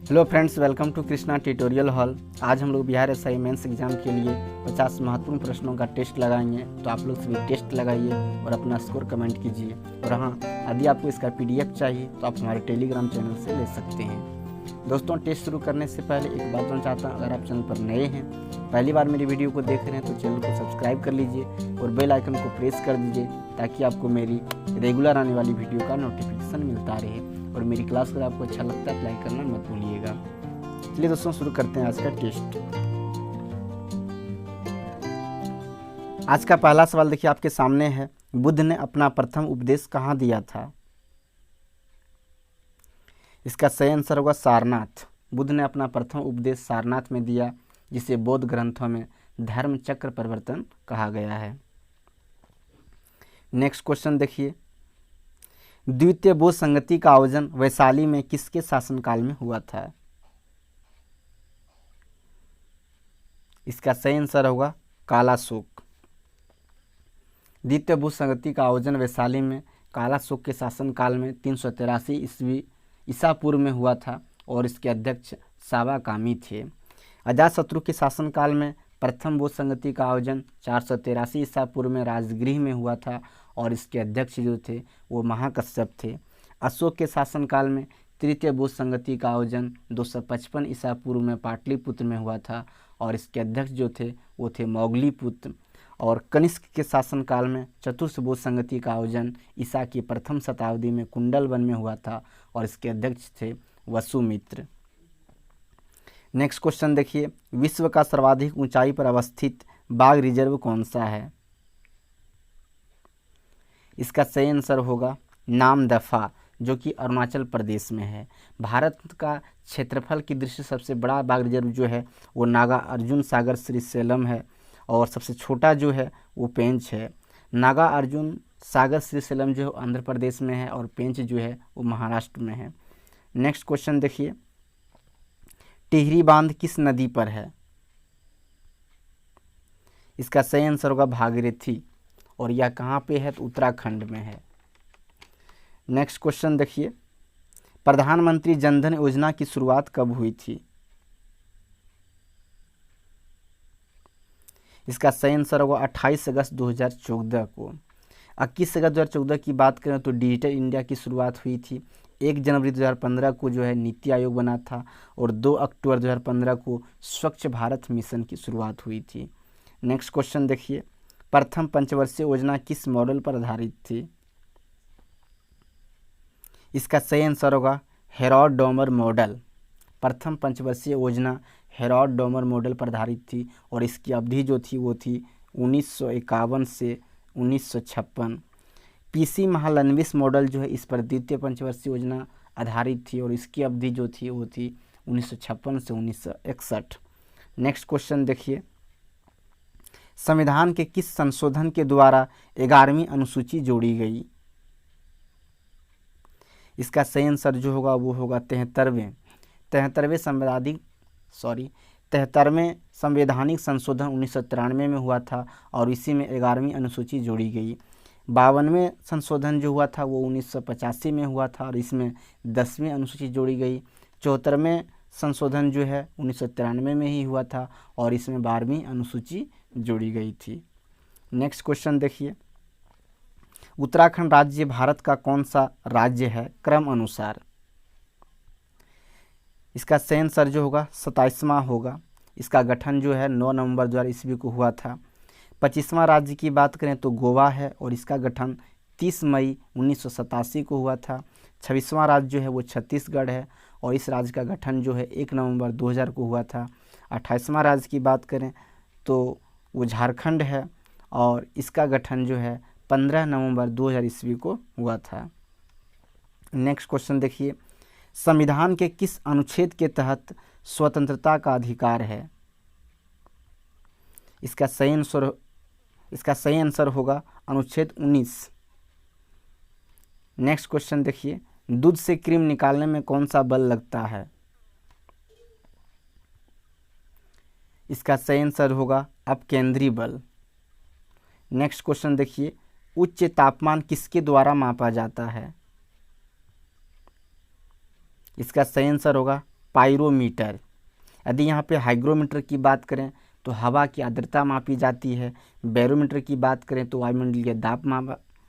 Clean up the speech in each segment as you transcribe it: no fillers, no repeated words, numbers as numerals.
Hello friends, welcome to Krishna tutorial hall. आज हम लोग बिहार एसआई मेंस एग्जाम के लिए 50 महत्वपूर्ण प्रश्नों का टेस्ट लगाएंगे। तो आप लोग सभी टेस्ट लगाइए और अपना स्कोर कमेंट कीजिए। और हाँ, यदि आपको इसका पीडीएफ चाहिए तो आप हमारे टेलीग्राम चैनल से ले सकते हैं। दोस्तों, टेस्ट शुरू करने से पहले एक बात बताना चाहता हूँ, अगर आप चैनल पर नए हैं, पहली बार मेरी वीडियो को देख रहे हैं, तो चैनल को सब्सक्राइब कर लीजिए और बेल आइकन को प्रेस कर दीजिए ताकि आपको मेरी रेगुलर आने वाली वीडियो का नोटिफिकेशन मिलता रहे। और मेरी क्लास अगर आपको अच्छा लगता है लाइक करना मत भूलिएगा। चलिए दोस्तों, शुरू करते हैं आज का टेस्ट। आज का पहला सवाल देखिए आपके सामने है, बुद्ध ने अपना प्रथम उपदेश कहाँ दिया था? इसका सही आंसर होगा सारनाथ। बुद्ध ने अपना प्रथम उपदेश सारनाथ में दिया, जिसे बौद्ध ग्रंथों में धर्म चक्र परिवर्तन कहा गया है। नेक्स्ट क्वेश्चन देखिए, द्वितीय बौद्ध संगति का आयोजन वैशाली में किसके शासनकाल में हुआ था? इसका सही आंसर होगा कालाशोक। द्वितीय बौद्ध संगति का आयोजन वैशाली में कालाशोक के शासनकाल में 383 ईस्वी ईसा पूर्व में हुआ था और इसके अध्यक्ष सावा कामी थे। अजातशत्रु के शासनकाल में प्रथम बौद्ध संगति का आयोजन 483 ईसा पूर्व में राजगृह में हुआ था और इसके अध्यक्ष जो थे वो महाकश्यप थे। अशोक के शासनकाल में तृतीय बौद्ध संगति का आयोजन 255 ईसा पूर्व में पाटलिपुत्र में हुआ था और इसके अध्यक्ष जो थे वो थे मोगलीपुत्र। और कनिष्क के शासनकाल में चतुर्थ बौद्ध संगति का आयोजन ईसा की प्रथम शताब्दी में कुंडलवन में हुआ था और इसके अध्यक्ष थे वसुमित्र। नेक्स्ट क्वेश्चन देखिए, विश्व का सर्वाधिक ऊंचाई पर अवस्थित बाघ रिजर्व कौन सा है? इसका सही आंसर होगा नामदफा, जो कि अरुणाचल प्रदेश में है। भारत का क्षेत्रफल की दृष्टि से सबसे बड़ा बाघ रिजर्व जो है वो नागा अर्जुन सागर श्रीशैलम है और सबसे छोटा जो है वो पेंच है। नागा अर्जुन सागर श्रीशैलम जो है आंध्र प्रदेश में है और पेंच जो है वो महाराष्ट्र में है। नेक्स्ट क्वेश्चन देखिए, टिहरी बांध किस नदी पर है? इसका सही आंसर होगा भागीरथी और यह कहाँ पे है? तो उत्तराखंड में है। नेक्स्ट क्वेश्चन देखिए, प्रधानमंत्री जनधन योजना की शुरुआत कब हुई थी? इसका सही आंसर होगा 28 अगस्त 2014 को। 21 अगस्त 2014 की बात करें तो डिजिटल इंडिया की शुरुआत हुई थी। 1 जनवरी 2015 को जो है नीति आयोग बना था और 2 अक्टूबर 2015 को स्वच्छ भारत मिशन की शुरुआत हुई थी। नेक्स्ट क्वेश्चन देखिए, प्रथम पंचवर्षीय योजना किस मॉडल पर आधारित थी? इसका सही आंसर होगा हेरोल्ड डोमर मॉडल। प्रथम पंचवर्षीय योजना हेरोल्ड डोमर मॉडल पर आधारित थी और इसकी अवधि जो थी वो थी 1951 से 1956। पीसी महालनोबिस मॉडल जो है इस पर द्वितीय पंचवर्षीय योजना आधारित थी और इसकी अवधि जो थी वो थी 1956 से 1961। नेक्स्ट क्वेश्चन देखिए, संविधान के किस संशोधन के द्वारा 11वीं अनुसूची जोड़ी गई? इसका सही आंसर जो होगा वो होगा 73वें संवैधानिक संशोधन 1993 में हुआ था और इसी में 11वीं अनुसूची जोड़ी गई। 52वें संशोधन जो हुआ था वो 1985 में हुआ था और इसमें 10वीं अनुसूची जोड़ी गई। 74वें संशोधन जो है 1993 में ही हुआ था और इसमें 12वीं अनुसूची जोड़ी गई थी। नेक्स्ट क्वेश्चन देखिए, उत्तराखंड राज्य भारत का कौन सा राज्य है क्रम अनुसार? इसका सही आंसर जो होगा 27वां होगा। इसका गठन जो है 9 नवंबर 2000 ईस्वी को हुआ था। 25वां राज्य की बात करें तो गोवा है और इसका गठन 30 मई 1987 को हुआ था। 26वां राज्य जो है वो छत्तीसगढ़ है और इस राज्य का गठन जो है 1 नवंबर 2000 को हुआ था। 28वां राज्य की बात करें तो वो झारखंड है और इसका गठन जो है 15 नवंबर 2000 ईस्वी को हुआ था। नेक्स्ट क्वेश्चन देखिए, संविधान के किस अनुच्छेद के तहत स्वतंत्रता का अधिकार है? इसका सही आंसर होगा अनुच्छेद 19। नेक्स्ट क्वेश्चन देखिए, दूध से क्रीम निकालने में कौन सा बल लगता है? इसका सही आंसर होगा अपकेंद्री बल। नेक्स्ट क्वेश्चन देखिए, उच्च तापमान किसके द्वारा मापा जाता है? इसका सही आंसर होगा पायरोमीटर। यदि यहाँ पे हाइग्रोमीटर की बात करें तो हवा की आर्द्रता मापी जाती है। बैरोमीटर की बात करें तो वायुमंडलीय दाब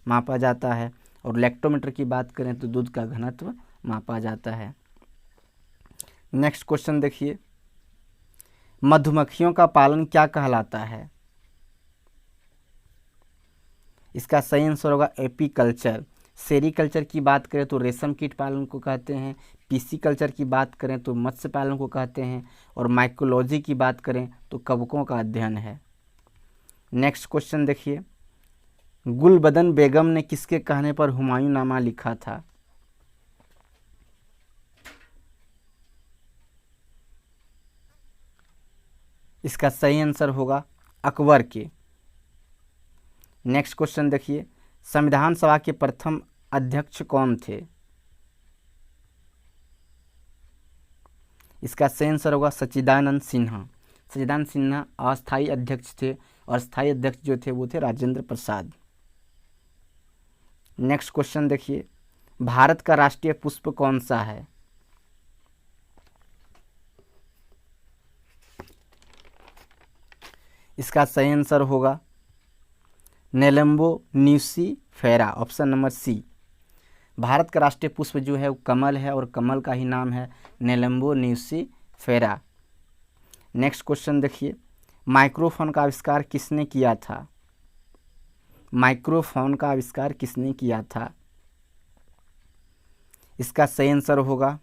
मापा जाता है। और लैक्टोमीटर की बात करें तो दूध का घनत्व मापा जाता है। नेक्स्ट क्वेश्चन देखिए, मधुमक्खियों का पालन क्या कहलाता है? इसका सही आंसर होगा एपीकल्चर। सेरीकल्चर की बात करें तो रेशम कीट पालन को कहते हैं। पीसीकल्चर की बात करें तो मत्स्य पालन को कहते हैं। और माइकोलॉजी की बात करें तो कवकों का अध्ययन है। नेक्स्ट क्वेश्चन देखिए, गुलबदन बेगम ने किसके कहने पर हुमायूंनामा लिखा था? इसका सही आंसर होगा अकबर के। नेक्स्ट क्वेश्चन देखिए, संविधान सभा के प्रथम अध्यक्ष कौन थे? इसका सही आंसर होगा सच्चिदानंद सिन्हा। सच्चिदानंद सिन्हा अस्थायी अध्यक्ष थे और स्थायी अध्यक्ष जो थे वो थे राजेंद्र प्रसाद। नेक्स्ट क्वेश्चन देखिए, भारत का राष्ट्रीय पुष्प कौन सा है? इसका सही आंसर होगा Nelumbo nucifera, option number C. Bharat का राष्ट्रीय पुष्प जो है वो कमल है और कमल का ही नाम है नेलम्बो न्यूसीफेरा। नेक्स्ट क्वेश्चन देखिए, माइक्रोफोन का आविष्कार किसने किया था? माइक्रोफोन का आविष्कार किसने किया था? इसका सही आंसर होगा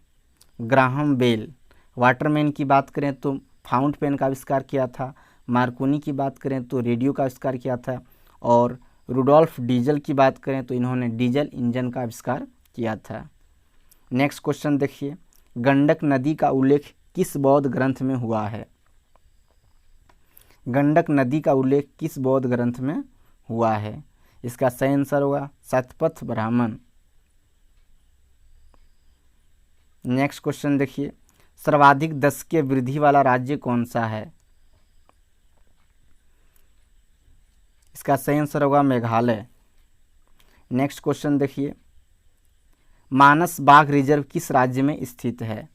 ग्राहम बेल। वाटरमैन की बात करें तो फाउंट पेन का आविष्कार किया था। मार्कोनी की बात करें तो रेडियो का आविष्कार किया था। और रुडोल्फ डीजल की बात करें तो इन्होंने डीजल इंजन का आविष्कार किया था। नेक्स्ट क्वेश्चन देखिए, गंडक नदी का उल्लेख किस बौद्ध ग्रंथ में हुआ है? गंडक नदी का उल्लेख किस बौद्ध ग्रंथ में हुआ है? इसका सही आंसर होगा शतपथ ब्राह्मण। नेक्स्ट क्वेश्चन देखिए, सर्वाधिक दशकीय वृद्धि वाला राज्य कौन सा है? इसका सही आंसर होगा मेघालय। नेक्स्ट क्वेश्चन देखिए, मानस बाघ रिजर्व किस राज्य में स्थित है?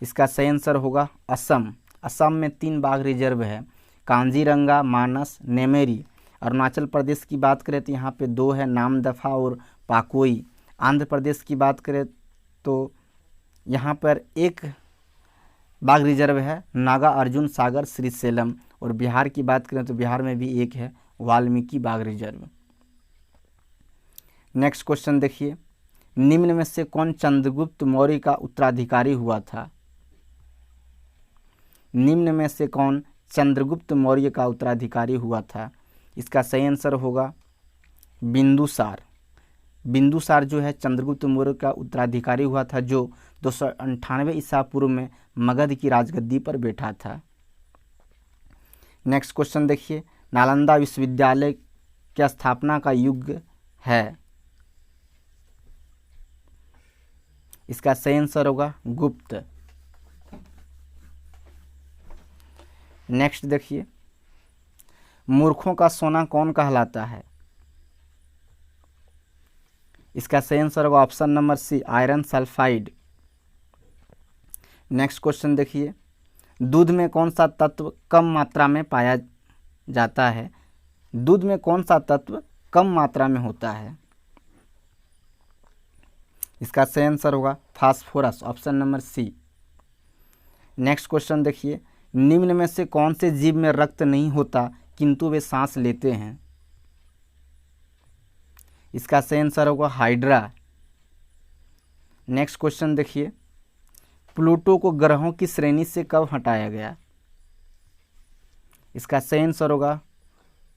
इसका सही आंसर होगा असम। असम में 3 बाघ रिजर्व है, कांजीरंगा, मानस, नेमेरी। अरुणाचल प्रदेश की बात करें तो यहाँ पे 2 है, नामदफा और पाकोई। आंध्र प्रदेश की बात करें तो यहाँ पर 1 बाघ रिजर्व है, नागा अर्जुन सागर श्रीशैलम। और बिहार की बात करें तो बिहार में भी 1 है, वाल्मीकि बाघ रिजर्व। नेक्स्ट क्वेश्चन देखिए, निम्न में से कौन चंद्रगुप्त मौर्य का उत्तराधिकारी हुआ था? निम्न में से कौन चंद्रगुप्त मौर्य का उत्तराधिकारी हुआ था? इसका सही आंसर होगा बिंदुसार। बिंदुसार जो है चंद्रगुप्त मौर्य का उत्तराधिकारी हुआ था, जो 298 ईसा पूर्व में मगध की राजगद्दी पर बैठा था। नेक्स्ट क्वेश्चन देखिए, नालंदा विश्वविद्यालय की स्थापना का युग है? इसका सही आंसर होगा गुप्त। नेक्स्ट देखिए, मूर्खों का सोना कौन कहलाता है? इसका सही आंसर होगा option number C, iron sulphide. Next question देखिए, दूध में कौन सा तत्व कम मात्रा में पाया जाता है? दूध में कौन सा तत्व कम मात्रा में होता है? इसका सही आंसर होगा phosphorus, option number C. Next question देखिए, निम्न में से कौन से जीव में रक्त नहीं होता किंतु वे सांस लेते हैं? इसका सही आंसर होगा हाइड्रा। नेक्स्ट क्वेश्चन देखिए, प्लूटो को ग्रहों की श्रेणी से कब हटाया गया? इसका सही आंसर होगा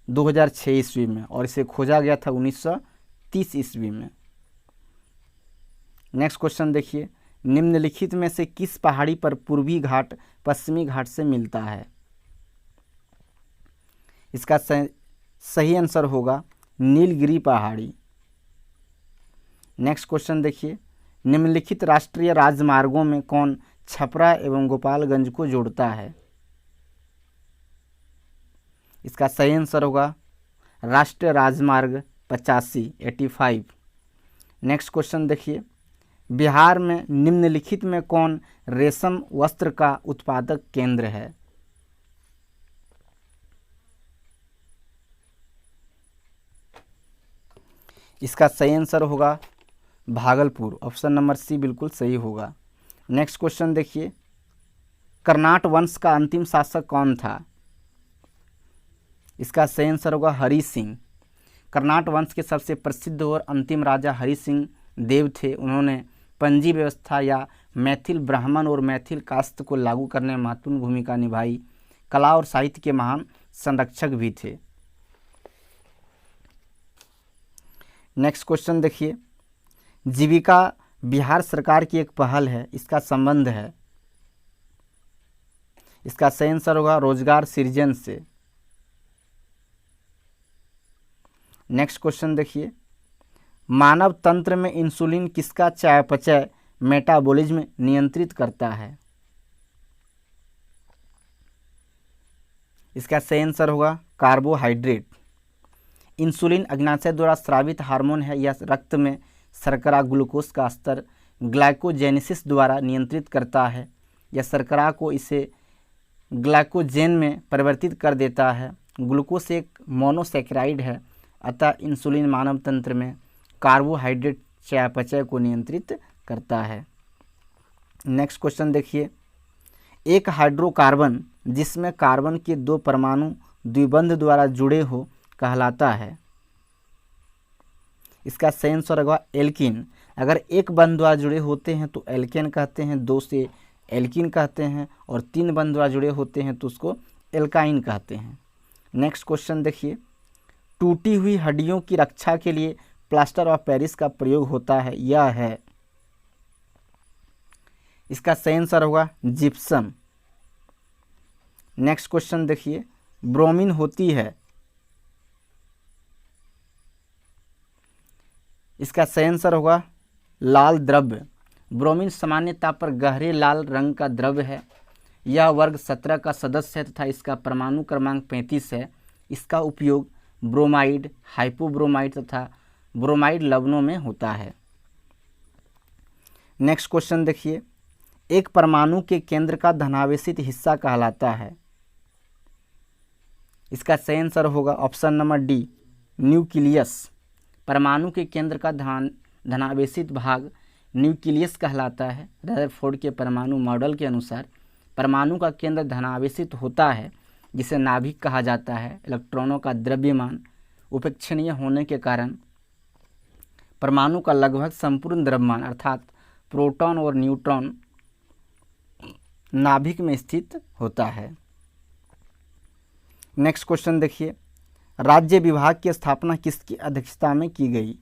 2006 ईस्वी में, और इसे खोजा गया था 1930 ईस्वी में। नेक्स्ट क्वेश्चन देखिए, निम्नलिखित में से किस पहाड़ी पर पूर्वी घाट पश्चिमी घाट से मिलता है? इसका सही आंसर होगा नीलगिरी पहाड़ी। नेक्स्ट क्वेश्चन देखिए, निम्नलिखित राष्ट्रीय राजमार्गों में कौन छपरा एवं गोपालगंज को जोड़ता है? इसका सही आंसर होगा राष्ट्रीय राजमार्ग 85। नेक्स्ट क्वेश्चन देखिए, बिहार में निम्नलिखित में कौन रेशम वस्त्र का उत्पादक केंद्र है? इसका सही आंसर होगा भागलपुर। ऑप्शन नंबर सी बिल्कुल सही होगा। नेक्स्ट क्वेश्चन देखिए, कर्नाट वंश का अंतिम शासक कौन था? इसका सही आंसर होगा हरि सिंह। कर्नाट वंश के सबसे प्रसिद्ध और अंतिम राजा हरि सिंह देव थे। उन्होंने पंजी व्यवस्था या मैथिल ब्राह्मण और मैथिल कास्त को लागू करने में महत्वपूर्ण भूमिका निभाई। कला और साहित्य के महान संरक्षक भी थे। नेक्स्ट क्वेश्चन देखिए, जीविका बिहार सरकार की एक पहल है, इसका संबंध है। इसका सही आंसर होगा रोजगार सृजन से। नेक्स्ट क्वेश्चन देखिए, मानव तंत्र में इंसुलिन किसका चयापचय मेटाबॉलिज्म नियंत्रित करता है? इसका सही आंसर होगा कार्बोहाइड्रेट। इंसुलिन अग्नाशय द्वारा स्रावित हार्मोन है। यह रक्त में शर्करा ग्लूकोज का स्तर ग्लाइकोजेनेसिस द्वारा नियंत्रित करता है। यह शर्करा को इसे ग्लाइकोजेन में परिवर्तित कर देता है। ग्लूकोज एक मोनोसैकेराइड है, अतः इंसुलिन मानव तंत्र में कार्बोहाइड्रेट चयापचय को नियंत्रित करता है। नेक्स्ट क्वेश्चन देखिए, एक हाइड्रोकार्बन जिसमें कार्बन के दो परमाणु द्विबंध द्वारा जुड़े हो कहलाता है। इसका सही आंसर होगा एल्कीन। अगर एक बंध द्वारा जुड़े होते हैं तो एल्केन कहते हैं, दो से एल्कीन कहते हैं, और तीन बंध द्वारा जुड़े होते हैं तो उसको एल्काइन कहते हैं। नेक्स्ट क्वेश्चन देखिए, टूटी हुई हड्डियों की रक्षा के लिए प्लास्टर ऑफ पेरिस का प्रयोग होता है, यह है। इसका सही आंसर होगा जिप्सम। नेक्स्ट क्वेश्चन देखिए, ब्रोमीन होती है। इसका सही आंसर होगा लाल द्रव्य। ब्रोमीन सामान्य ताप पर गहरे लाल रंग का द्रव्य है। यह वर्ग 17 का सदस्य है तथा इसका परमाणु क्रमांक 35 है। इसका उपयोग ब्रोमाइड, हाइपोब्रोमाइड तथा ब्रोमाइड लवणों में होता है। नेक्स्ट क्वेश्चन देखिए, एक परमाणु के केंद्र का धनावेशित हिस्सा कहलाता है। इसका सही आंसर होगा ऑप्शन नंबर डी न्यूक्लियस। परमाणु के केंद्र का धनावेशित भाग न्यूक्लियस कहलाता है। रदरफोर्ड के परमाणु मॉडल के अनुसार परमाणु का केंद्र धनावेशित होता है, जिसे नाभिक कहा जाता है। इलेक्ट्रॉनों का द्रव्यमान उपेक्षणीय होने के कारण परमाणु का लगभग संपूर्ण द्रव्यमान अर्थात प्रोटॉन और न्यूट्रॉन नाभिक में स्थित होता है। नेक्स्ट क्वेश्चन देखिए, राज्य विभाग की स्थापना किसकी अध्यक्षता में की गई?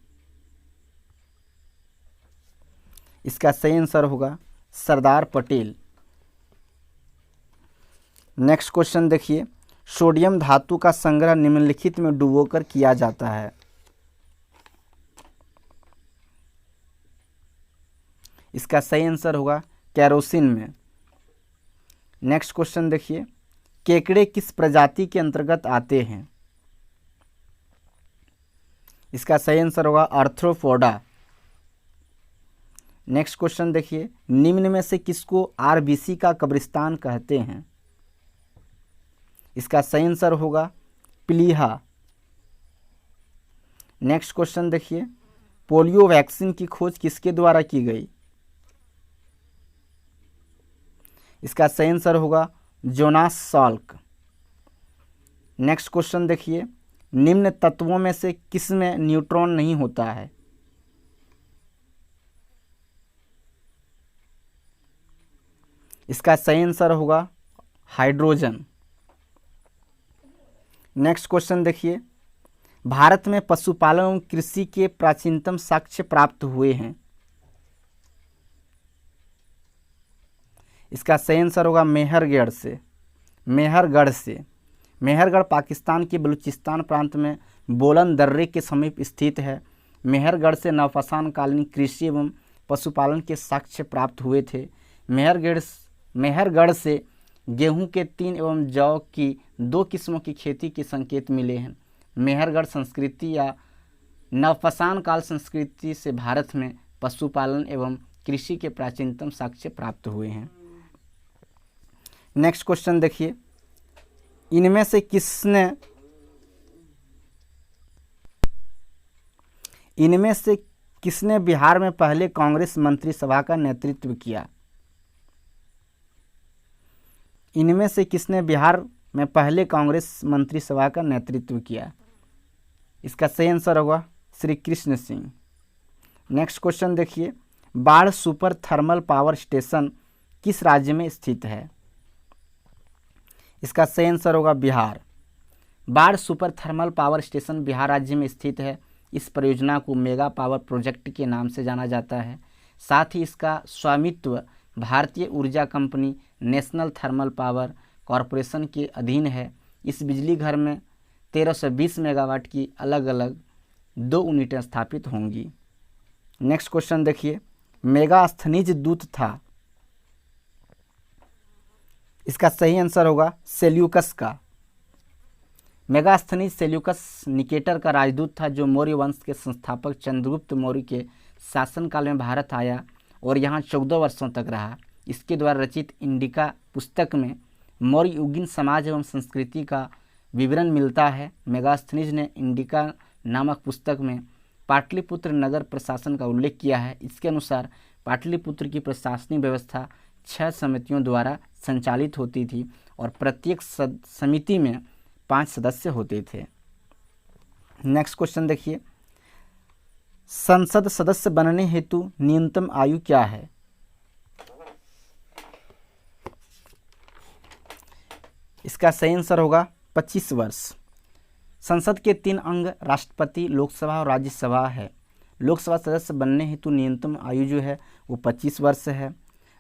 इसका सही आंसर होगा सरदार पटेल। नेक्स्ट क्वेश्चन देखिए, सोडियम धातु का संग्रह निम्नलिखित में डुबोकर किया जाता है। इसका सही आंसर होगा केरोसिन में। नेक्स्ट क्वेश्चन देखिए, केकड़े किस प्रजाति के अंतर्गत आते हैं? इसका सही आंसर होगा आर्थ्रोपोडा। नेक्स्ट क्वेश्चन देखिए, निम्न में से किसको आरबीसी का कब्रिस्तान कहते हैं? इसका सही आंसर होगा प्लीहा। नेक्स्ट क्वेश्चन देखिए, पोलियो वैक्सीन की खोज किसके द्वारा की गई? इसका सही आंसर होगा जोनास साल्क। नेक्स्ट क्वेश्चन देखिए, निम्न तत्वों में से किसमें न्यूट्रॉन नहीं होता है? इसका सही आंसर होगा हाइड्रोजन। नेक्स्ट क्वेश्चन देखिए, भारत में पशुपालन एवं कृषि के प्राचीनतम साक्ष्य प्राप्त हुए हैं। इसका सही आंसर होगा मेहरगढ़ से। मेहरगढ़ पाकिस्तान के बलूचिस्तान प्रांत में बोलन दर्रे के समीप स्थित है। मेहरगढ़ से नवपाषाण कालीन कृषि एवं पशुपालन के साक्ष्य प्राप्त हुए थे। मेहरगढ़ से गेहूं के 3 एवं जौ की 2 किस्मों की खेती के संकेत मिले हैं। मेहरगढ़ संस्कृति या नवपाषाण काल संस्कृति से भारत में पशुपालन एवं कृषि के प्राचीनतम साक्ष्य प्राप्त हुए हैं। नेक्स्ट क्वेश्चन देखिए, इनमें से किसने बिहार में पहले कांग्रेस मंत्रिसभा का नेतृत्व किया? इनमें से किसने बिहार में पहले कांग्रेस मंत्रिसभा का नेतृत्व किया? इसका सही आंसर होगा श्री कृष्ण सिंह। नेक्स्ट क्वेश्चन देखिए, बाढ़ सुपर थर्मल पावर स्टेशन किस राज्य में स्थित है? इसका सही आंसर होगा बिहार। बाढ़ super thermal power station Bihar राज्य में स्थित है। इस परियोजना को मेगा पावर प्रोजेक्ट के नाम से जाना जाता है। साथ ही इसका स्वामित्व भारतीय ऊर्जा company national thermal power corporation के अधीन है। इस बिजली घर में 1320 मेगावाट की अलग अलग 2 यूनिटें स्थापित होंगी। नेक्स्ट क्वेश्चन देखिए, मेगास्थनीज दूत था, इसका सही आंसर होगा सेल्यूकस का। मेगास्थनीज सेल्यूकस निकेटर का राजदूत था, जो मौर्य वंश के संस्थापक चंद्रगुप्त मौर्य के शासनकाल में भारत आया और यहाँ 14 वर्षों तक रहा। इसके द्वारा रचित इंडिका पुस्तक में मौर्य युगीन समाज एवं संस्कृति का विवरण मिलता है। मेगास्थनीज ने इंडिका नामक पुस्तक में पाटलिपुत्र नगर प्रशासन का उल्लेख किया है। इसके अनुसार पाटलिपुत्र की प्रशासनिक व्यवस्था 6 समितियों द्वारा संचालित होती थी और प्रत्येक समिति में 5 सदस्य होते थे। नेक्स्ट क्वेश्चन देखिए, संसद सदस्य बनने हेतु न्यूनतम आयु क्या है? इसका सही आंसर होगा 25 वर्ष। संसद के 3 अंग राष्ट्रपति, लोकसभा और राज्यसभा है। लोकसभा सदस्य बनने हेतु न्यूनतम आयु जो है वो 25 वर्ष है।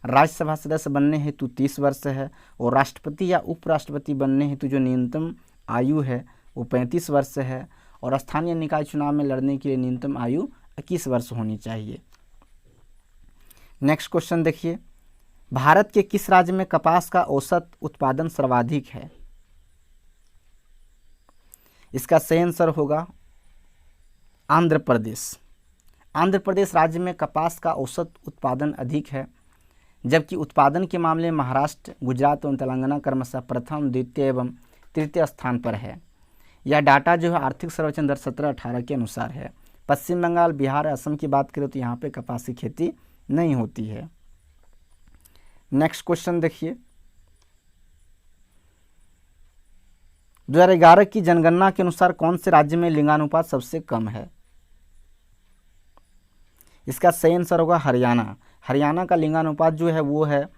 राज्यसभा सदस्य बनने हेतु 30 वर्ष है और राष्ट्रपति या उपराष्ट्रपति बनने हेतु जो न्यूनतम आयु है वो 35 वर्ष है और स्थानीय निकाय चुनाव में लड़ने के लिए न्यूनतम आयु 21 वर्ष होनी चाहिए। नेक्स्ट क्वेश्चन देखिए, भारत के किस राज्य में कपास का औसत उत्पादन सर्वाधिक है? इसका सही आंसर होगा आंध्र प्रदेश। आंध्र प्रदेश राज्य में कपास का औसत उत्पादन अधिक है, जबकि उत्पादन के मामले में महाराष्ट्र, गुजरात एवं तेलंगाना क्रमशः प्रथम, द्वितीय एवं तृतीय स्थान पर है। यह डाटा जो है आर्थिक सर्वेक्षण 2017-18 के अनुसार है। पश्चिम बंगाल, बिहार, असम की बात करें तो यहाँ पे कपास की खेती नहीं होती है। नेक्स्ट क्वेश्चन देखिए, 2011 की जनगणना के अनुसार कौन से राज्य में लिंगानुपात सबसे कम है? इसका सही आंसर होगा हरियाणा। हरियाणा का लिंगानुपात जो है वो है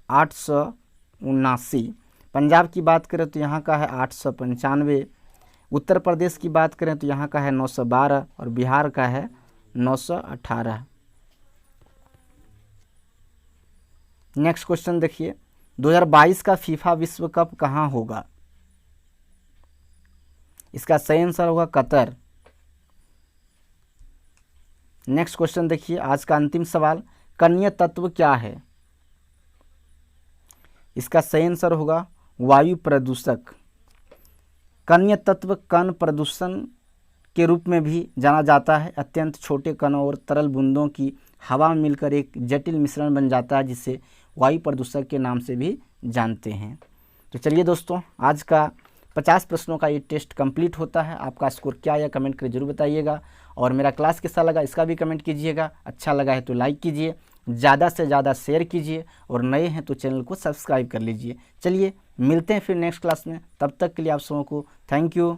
879। पंजाब की बात करें तो यहाँ का है 895। उत्तर प्रदेश की बात करें तो यहाँ का है 912 और बिहार का है 918। नेक्स्ट क्वेश्चन देखिए, 2022 का फीफा विश्व कप कहाँ होगा? इसका सही आंसर होगा कतर। नेक्स्ट क्वेश्चन देखिए, आज का अंतिम सवाल, कणीय तत्व क्या है? इसका सही आंसर होगा वायु प्रदूषक। कणीय तत्व कण प्रदूषण के रूप में भी जाना जाता है। अत्यंत छोटे कणों और तरल बूंदों की हवा में मिलकर एक जटिल मिश्रण बन जाता है, जिसे वायु प्रदूषक के नाम से भी जानते हैं। तो चलिए दोस्तों, आज का 50 प्रश्नों का ये टेस्ट कंप्लीट होता है। आपका स्कोर क्या आया कमेंट करके जरूर बताइएगा और मेरा क्लास कैसा लगा इसका भी कमेंट कीजिएगा। अच्छा लगा है तो लाइक कीजिए, ज़्यादा से ज़्यादा शेयर कीजिए और नए हैं तो चैनल को सब्सक्राइब कर लीजिए। चलिए मिलते हैं फिर नेक्स्ट क्लास में, तब तक के लिए आप सबों को थैंक यू।